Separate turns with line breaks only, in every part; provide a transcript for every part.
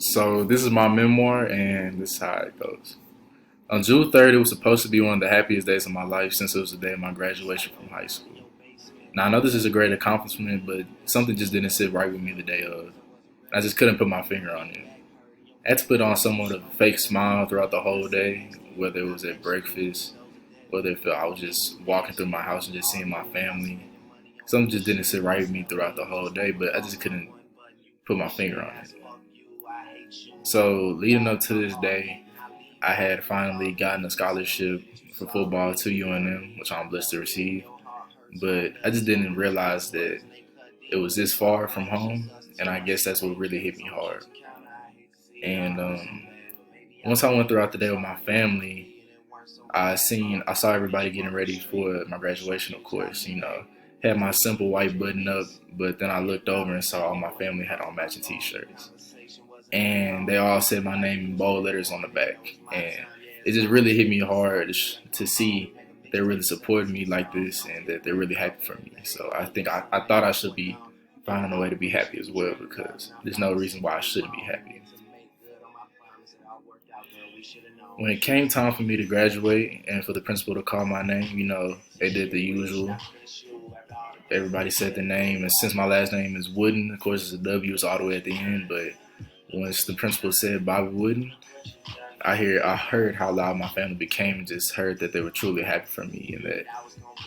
So this is my memoir, and this is how it goes. On June 3rd, it was supposed to be one of the happiest days of my life since it was the day of my graduation from high school. Now I know this is a great accomplishment, but something just didn't sit right with me the day of. I just couldn't put my finger on it. I had to put on somewhat of a fake smile throughout the whole day, whether it was at breakfast, whether if I was just walking through my house and just seeing my family. Something just didn't sit right with me throughout the whole day, but I just couldn't put my finger on it. So leading up to this day, I had finally gotten a scholarship for football to UNM, which I'm blessed to receive. But I just didn't realize that it was this far from home, and I guess that's what really hit me hard. And once I went throughout the day with my family, I saw everybody getting ready for my graduation. Of course, had my simple white button up, but then I looked over and saw all my family had on matching T-shirts, and they all said my name in bold letters on the back, and it just really hit me hard to see they're really supporting me like this and that they're really happy for me. So I think I thought I should be finding a way to be happy as well, because there's no reason why I shouldn't be happy. When it came time for me to graduate and for the principal to call my name, they did the usual. Everybody said the name, and since my last name is Wooden, of course it's a W, it's all the way at the end. But once the principal said Bobby Wooden, I heard how loud my family became, and just heard that they were truly happy for me and that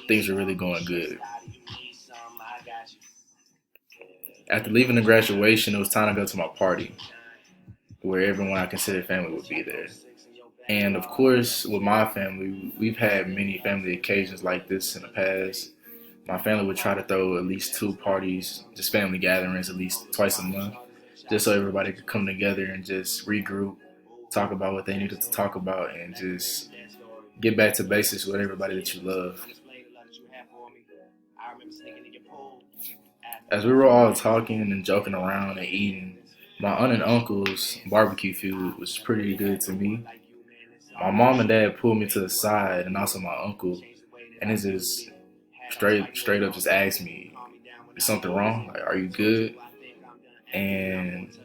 things were really going good. After leaving the graduation, it was time to go to my party, where everyone I considered family would be there. And of course, with my family, we've had many family occasions like this in the past. My family would try to throw at least two parties, just family gatherings, at least twice a month, just so everybody could come together and just regroup, talk about what they needed to talk about, and just get back to basics with everybody that you love. As we were all talking and joking around and eating, my aunt and uncle's barbecue food was pretty good to me. My mom and dad pulled me to the side, and also my uncle, and it just straight up just asked me, "Is something wrong? Like, are you good?" And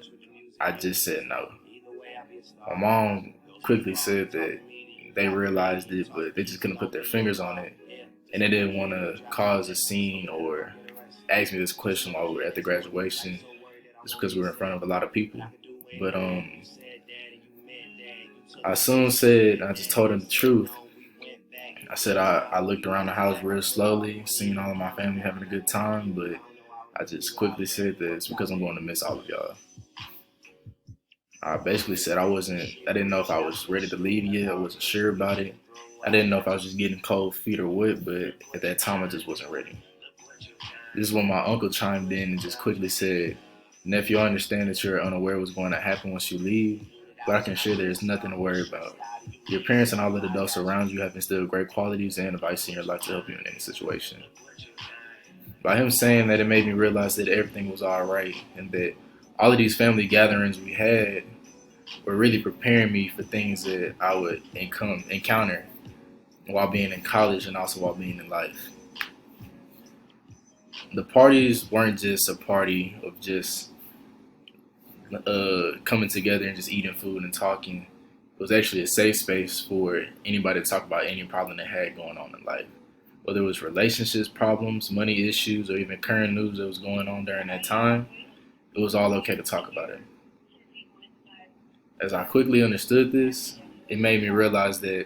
I just said no. My mom quickly said that they realized it, but they just couldn't put their fingers on it, and they didn't want to cause a scene or ask me this question while we were at the graduation, just because we were in front of a lot of people. But I soon said, I just told them the truth. I said I looked around the house real slowly, seeing all of my family having a good time, but I just quickly said that it's because I'm going to miss all of y'all. I basically said I didn't know if I was ready to leave yet. I wasn't sure about it. I didn't know if I was just getting cold feet or what, but at that time I just wasn't ready. This is when my uncle chimed in and just quickly said, "Nephew, I understand that you're unaware of what's going to happen once you leave, but I can assure there's nothing to worry about. Your parents and all of the adults around you have instilled great qualities and advice in your life to help you in any situation." By him saying that, it made me realize that everything was all right and that all of these family gatherings we had were really preparing me for things that I would encounter while being in college and also while being in life. The parties weren't just a party of just coming together and just eating food and talking. It was actually a safe space for anybody to talk about any problem they had going on in life. Whether it was relationships problems, money issues, or even current news that was going on during that time, it was all okay to talk about it. As I quickly understood this, it made me realize that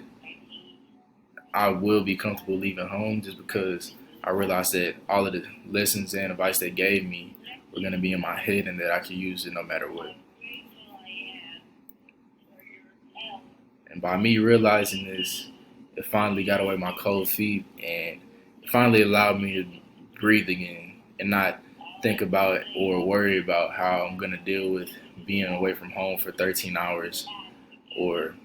I will be comfortable leaving home, just because I realized that all of the lessons and advice they gave me were going to be in my head and that I could use it no matter what. And by me realizing this, it finally got away my cold feet, and it finally allowed me to breathe again and not think about or worry about how I'm going to deal with being away from home for 13 hours, or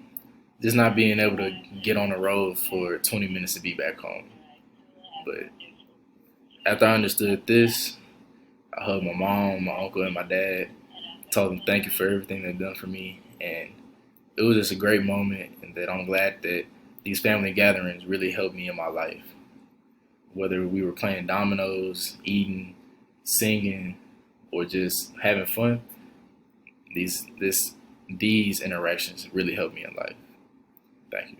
just not being able to get on the road for 20 minutes to be back home. But after I understood this, I hugged my mom, my uncle, and my dad, told them thank you for everything they've done for me, and it was just a great moment, and that I'm glad that these family gatherings really helped me in my life. Whether we were playing dominoes, eating, singing, or just having fun, These interactions really helped me in life. Thank you.